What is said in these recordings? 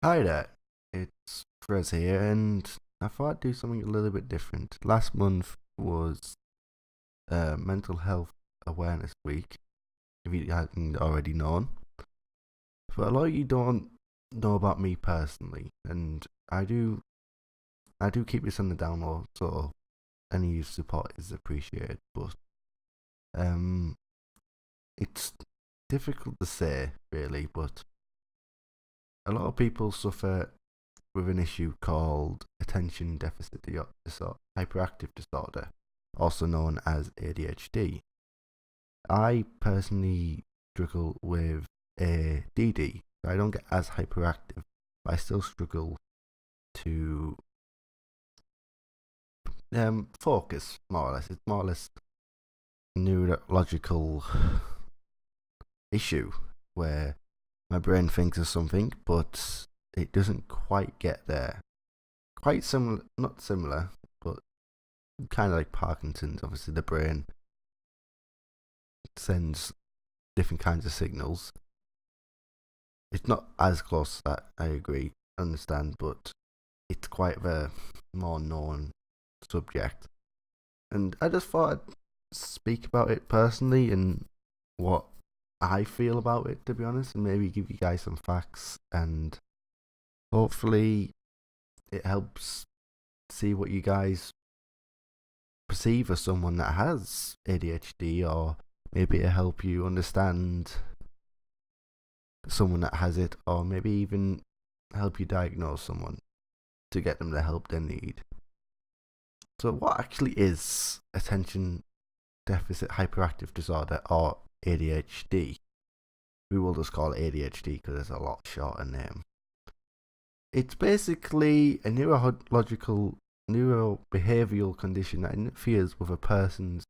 Hi there, it's Frez here, and I thought I'd do something a little bit different. Last month was Mental Health Awareness Week, if you hadn't already known. But a lot of you don't know about me personally, and I do keep this on the down low, so any support is appreciated. But um, it's difficult to say really, but a lot of people suffer with an issue called attention deficit disorder, hyperactive disorder, also known as ADHD. I personally struggle with ADD. I don't get as hyperactive, but I still struggle to focus more or less. It's more or less a neurological issue where my brain thinks of something, but it doesn't quite get there. Quite similar, not similar, but kind of like Parkinson's. Obviously, the brain sends different kinds of signals. It's not as close to that, I agree, understand, but it's quite a more known subject. And I just thought I'd speak about it personally and what I feel about it, to be honest, and maybe give you guys some facts, and hopefully it helps see what you guys perceive as someone that has ADHD, or maybe it help you understand someone that has it, or maybe even help you diagnose someone to get them the help they need. So, what actually is attention deficit hyperactive disorder, or ADHD? We will just call it ADHD because it's a lot shorter name. It's basically a neurological, neurobehavioral condition that interferes with a person's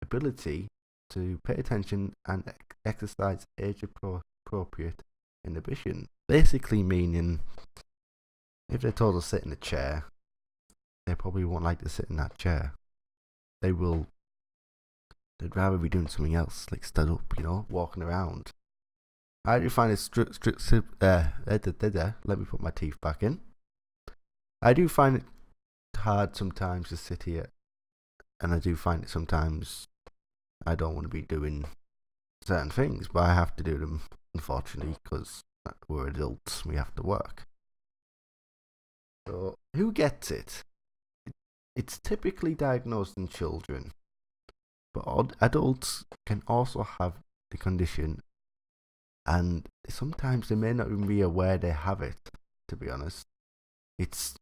ability to pay attention and exercise age appropriate inhibition. Basically, meaning if they're told to sit in a chair, they probably won't like to sit in that chair. They'd rather be doing something else, like stood up, walking around. I do find it let me put my teeth back in. I do find it hard sometimes to sit here, and I do find it sometimes I don't want to be doing certain things, but I have to do them, unfortunately, because we're adults, we have to work. So, who gets it? It's typically diagnosed in children, but adults can also have the condition, and sometimes they may not even be aware they have it, to be honest. It's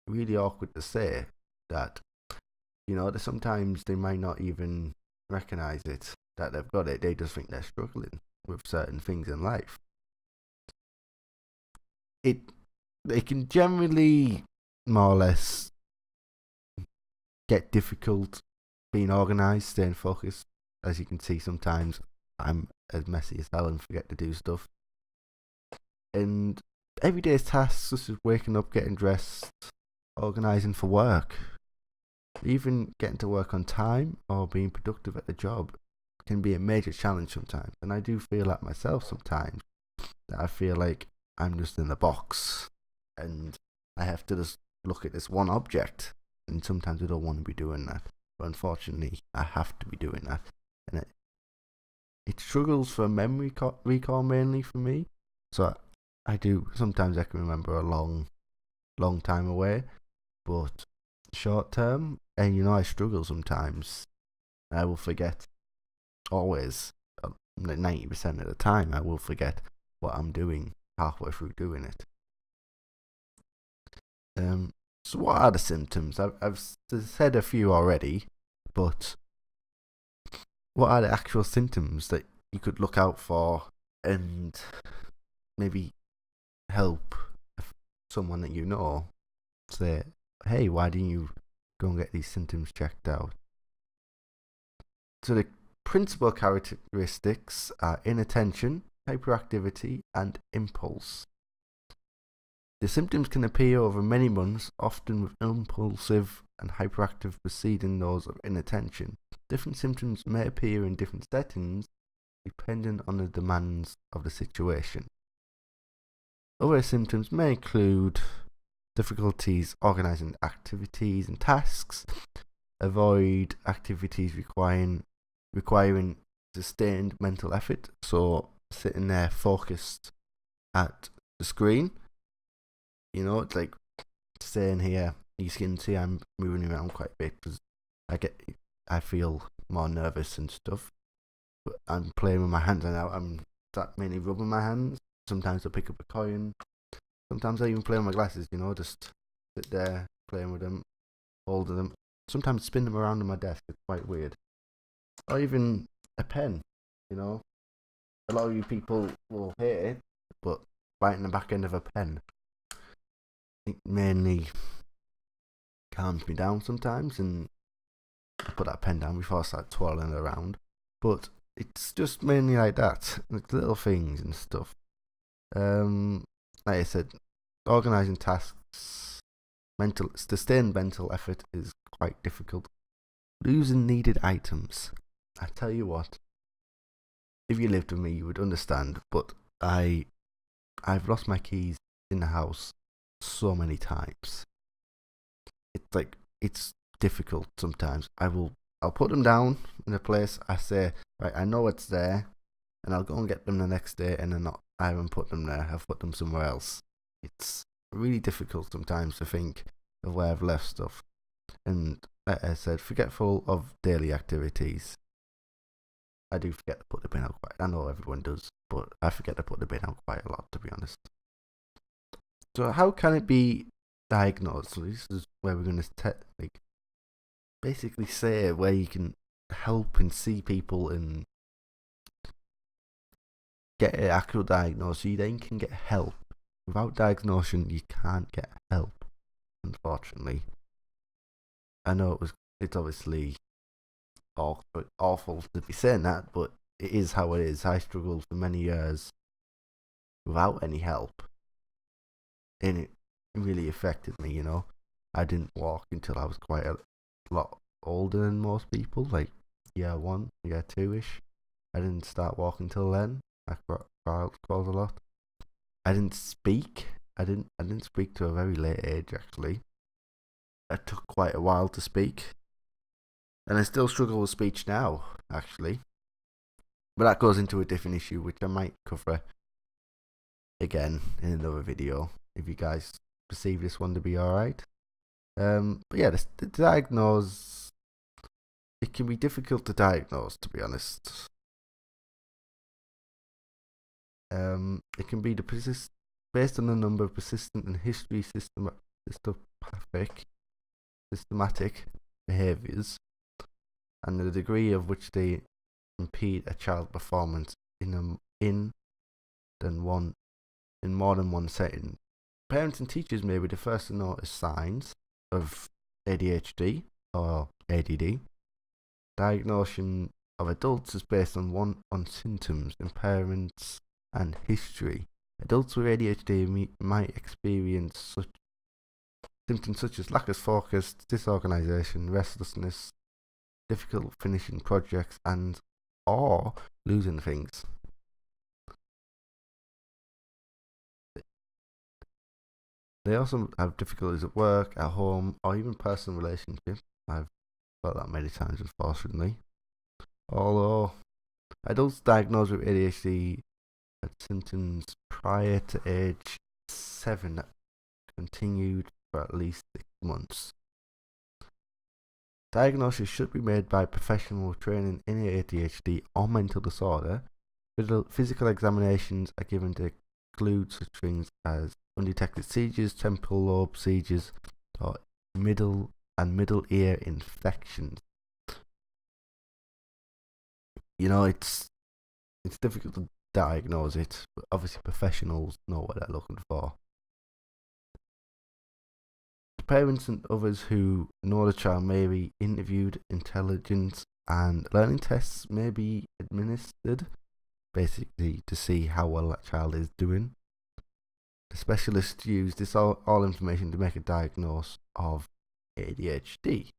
really awkward to say that, that sometimes they might not even recognize it, that they've got it. They just think they're struggling with certain things in life. It can generally more or less get difficult being organised, staying focused. As you can see, sometimes I'm as messy as hell and forget to do stuff. And everyday tasks such as waking up, getting dressed, organising for work, even getting to work on time or being productive at the job can be a major challenge sometimes. And I do feel that myself sometimes, that I feel like I'm just in the box and I have to just look at this one object. And sometimes I don't want to be doing that. But unfortunately, I have to be doing that. And it struggles for memory recall mainly for me. So I do, sometimes I can remember a long time away. But short term, and I struggle sometimes. I will forget, always, 90% of the time, I will forget what I'm doing halfway through doing it. So what are the symptoms? I've said a few already, but what are the actual symptoms that you could look out for and maybe help someone that you know say, hey, why didn't you go and get these symptoms checked out? So the principal characteristics are inattention, hyperactivity, and impulse. The symptoms can appear over many months, often with impulsive and hyperactive preceding those of inattention. Different symptoms may appear in different settings, depending on the demands of the situation. Other symptoms may include difficulties organising activities and tasks, avoid activities requiring sustained mental effort, so sitting there focused at the screen. It's like staying here. You can see I'm moving around quite a bit because I feel more nervous and stuff. But I'm playing with my hands, and I'm mainly rubbing my hands. Sometimes I pick up a coin. Sometimes I even play with my glasses. Just sit there playing with them, holding them. Sometimes spin them around on my desk. It's quite weird. Or even a pen. A lot of you people will hate it, but biting the back end of a pen, it mainly calms me down sometimes, and I put that pen down before I start twirling it around. But it's just mainly like that, like little things and stuff. Like I said, organising tasks, sustained mental effort is quite difficult. Losing needed items. I tell you what, if you lived with me, you would understand. But I've lost my keys in the house so many times. It's difficult sometimes. I'll put them down in a place. I say, right, I know it's there, and I'll go and get them the next day, and I haven't put them there. I've put them somewhere else. It's really difficult sometimes to think of where I've left stuff. And like I said, forgetful of daily activities. I do forget to put the bin out quite. I know everyone does, but I forget to put the bin out quite a lot, to be honest. So how can it be diagnosed? So this is where we're going to basically say where you can help and see people and get an actual diagnosis. So you then can get help. Without diagnosis, you can't get help, unfortunately. I know it's obviously awful to be saying that, but it is how it is. I struggled for many years without any help, and it really affected me. I didn't walk until I was quite a lot older than most people, like year 1, year 2-ish. I didn't start walking till then. I crawled a lot. I didn't speak. I didn't speak to a very late age, actually. It took quite a while to speak. And I still struggle with speech now, actually. But that goes into a different issue, which I might cover again in another video, if you guys perceive this one to be alright. But yeah, the diagnose, it can be difficult to diagnose, to be honest. It can be based on the number of persistent and history systematic behaviours, and the degree of which they impede a child's performance in more than one setting. Parents and teachers may be the first to notice signs of ADHD or ADD. Diagnosis of adults is based on symptoms, impairments, and history. Adults with ADHD might experience such symptoms such as lack of focus, disorganization, restlessness, difficult finishing projects, or losing things. They also have difficulties at work, at home, or even personal relationships. I've felt that many times, unfortunately. Although adults diagnosed with ADHD had symptoms prior to age 7 that continued for at least 6 months. Diagnosis should be made by professional training in ADHD or mental disorder. Physical examinations are given to include such things as undetected seizures, temporal lobe seizures, or middle ear infections. It's difficult to diagnose it, but obviously professionals know what they're looking for. The parents and others who know the child may be interviewed. Intelligence and learning tests may be administered, basically to see how well that child is doing. The specialists use this all information to make a diagnosis of ADHD.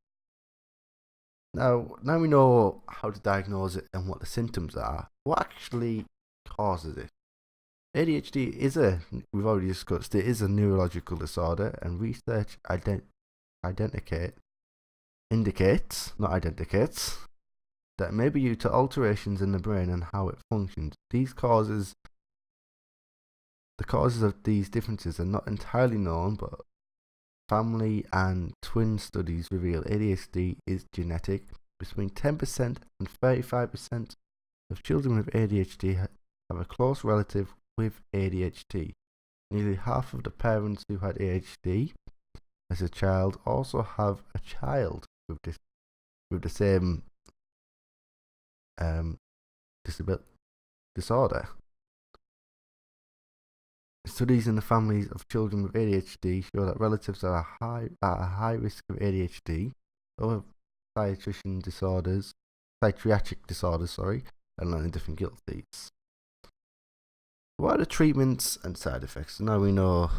Now we know how to diagnose it and what the symptoms are. What actually causes it? ADHD is we've already discussed, it is a neurological disorder, and research indicates, not identicates, that may be due to alterations in the brain and how it functions. The causes of these differences are not entirely known, but family and twin studies reveal ADHD is genetic. Between 10% and 35% of children with ADHD have a close relative with ADHD. Nearly half of the parents who had ADHD as a child also have a child with the same disorder. Studies in the families of children with ADHD show that relatives are at a high risk of ADHD, other psychiatric disorders, and learning different guilt states. What are the treatments and side effects? Now we know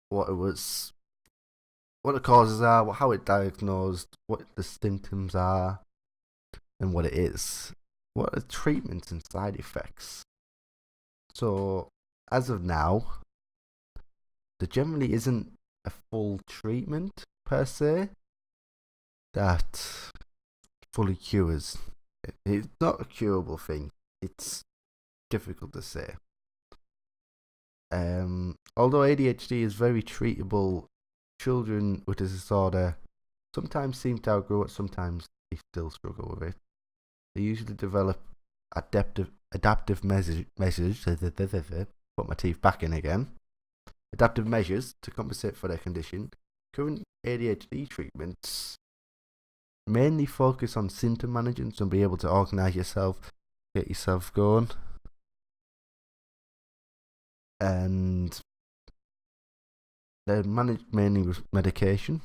what the causes are, how it's diagnosed, what the symptoms are, and what it is. What are the treatments and side effects? So, as of now, there generally isn't a full treatment per se that fully cures. It's not a curable thing. It's difficult to say. Although ADHD is very treatable, children with this disorder sometimes seem to outgrow it, sometimes they still struggle with it. They usually develop adaptive measures. Put my teeth back in again. Adaptive measures to compensate for their condition. Current ADHD treatments mainly focus on symptom management and be able to organise yourself, get yourself going, and they're managed mainly with medication.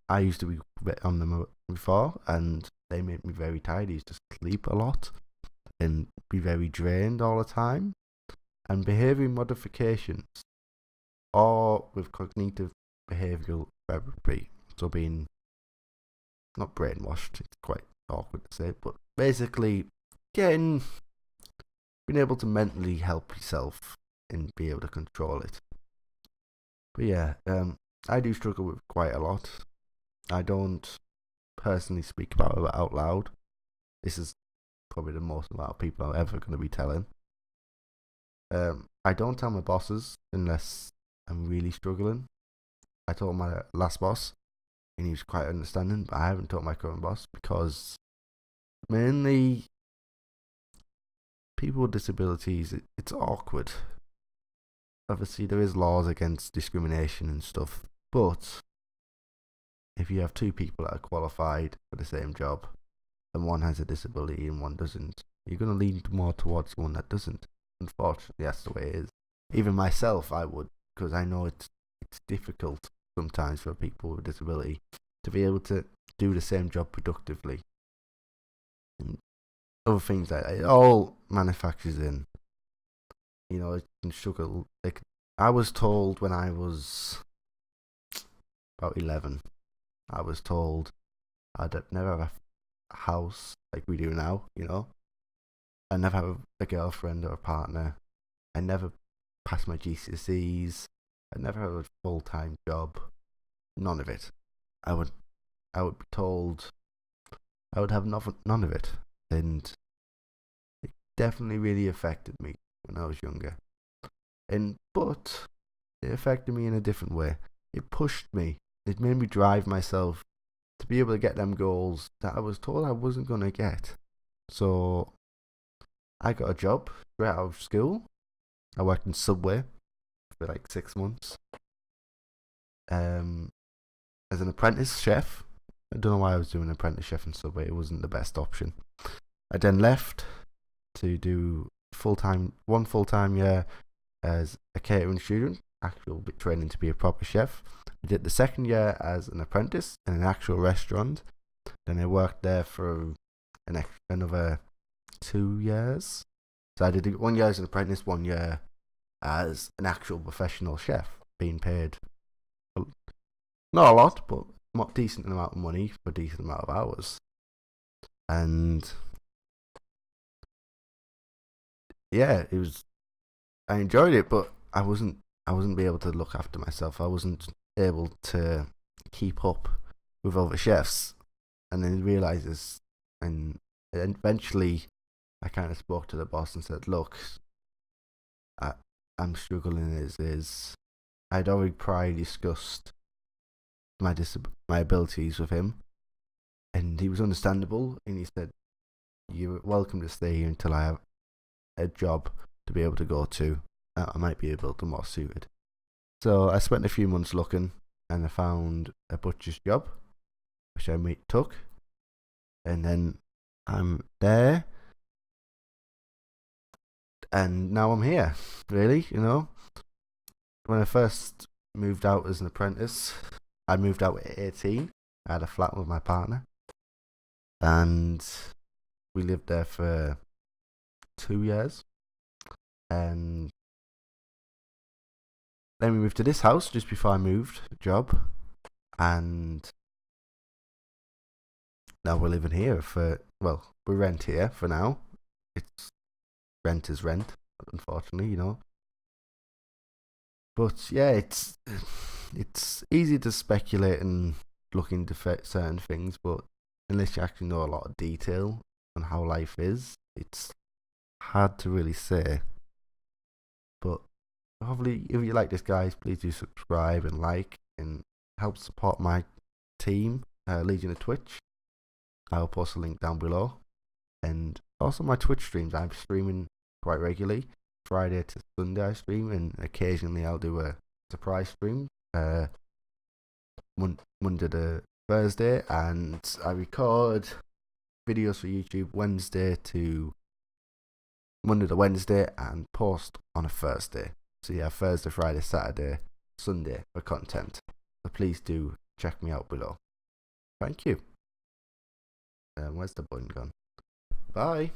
I used to be on them before, and they made me very tired. I used to sleep a lot and be very drained all the time. And behaviour modifications, or with cognitive behavioural therapy, so being not brainwashed, it's quite awkward to say, but basically being able to mentally help yourself and be able to control it. But yeah, I do struggle with quite a lot. I don't personally speak about it out loud. This is probably the most amount of people I'm ever going to be telling. I don't tell my bosses unless I'm really struggling. I told my last boss, and he was quite understanding, but I haven't told my current boss because mainly people with disabilities, it's awkward. Obviously, there is laws against discrimination and stuff, but if you have two people that are qualified for the same job, and one has a disability and one doesn't, you're going to lean more towards one that doesn't. Unfortunately, that's the way it is. Even myself, I would, because I know it's difficult sometimes for people with disability to be able to do the same job productively. And other things like that, it all manufactures in. You know, it can struggle. Like, I was told when I was about 11, I was told I'd never have a house like we do now, you know. I never have a girlfriend or a partner. I never pass my GCSEs. I never have a full-time job. None of it. I would be told I would have none of it, and it definitely really affected me when I was younger. But it affected me in a different way. It pushed me. It made me drive myself to be able to get them goals that I was told I wasn't going to get. So I got a job straight out of school. I worked in Subway for like 6 months. As an apprentice chef. I don't know why I was doing an apprentice chef in Subway. It wasn't the best option. I then left to do one full-time year as a catering student, actual training to be a proper chef. I did the second year as an apprentice in an actual restaurant. Then I worked there for another 2 years. So I did 1 year as an apprentice, 1 year as an actual professional chef, being paid not a lot, but a decent amount of money for a decent amount of hours. And yeah, it was. I enjoyed it, but I wasn't be able to look after myself. I wasn't able to keep up with other chefs, and then he realizes, and eventually, I kind of spoke to the boss and said, "Look, I, I'm struggling as is." I'd already prior discussed my abilities with him, and he was understandable. And he said, "You're welcome to stay here until I have a job to be able to go to. I might be able to more suited." So I spent a few months looking, and I found a butcher's job, which I took, and then I'm there, and now I'm here. Really, when I first moved out as an apprentice, I moved out at 18. I had a flat with my partner, and we lived there for 2 years. And then we moved to this house just before I moved job, and now we're living here we rent here for now. It's rent is rent, unfortunately. But yeah, it's easy to speculate and look into certain things, but unless you actually know a lot of detail on how life is, it's hard to really say. But hopefully, if you like this, guys, please do subscribe and like and help support my team, Legion of Twitch. I'll post a link down below. And also my Twitch streams. I'm streaming quite regularly. Friday to Sunday I stream, and occasionally I'll do a surprise stream. Monday to Thursday, and I record videos for YouTube Monday to Wednesday, and post on a Thursday. So yeah, Thursday, Friday, Saturday, Sunday for content. So please do check me out below. Thank you. Where's the button gone? Bye.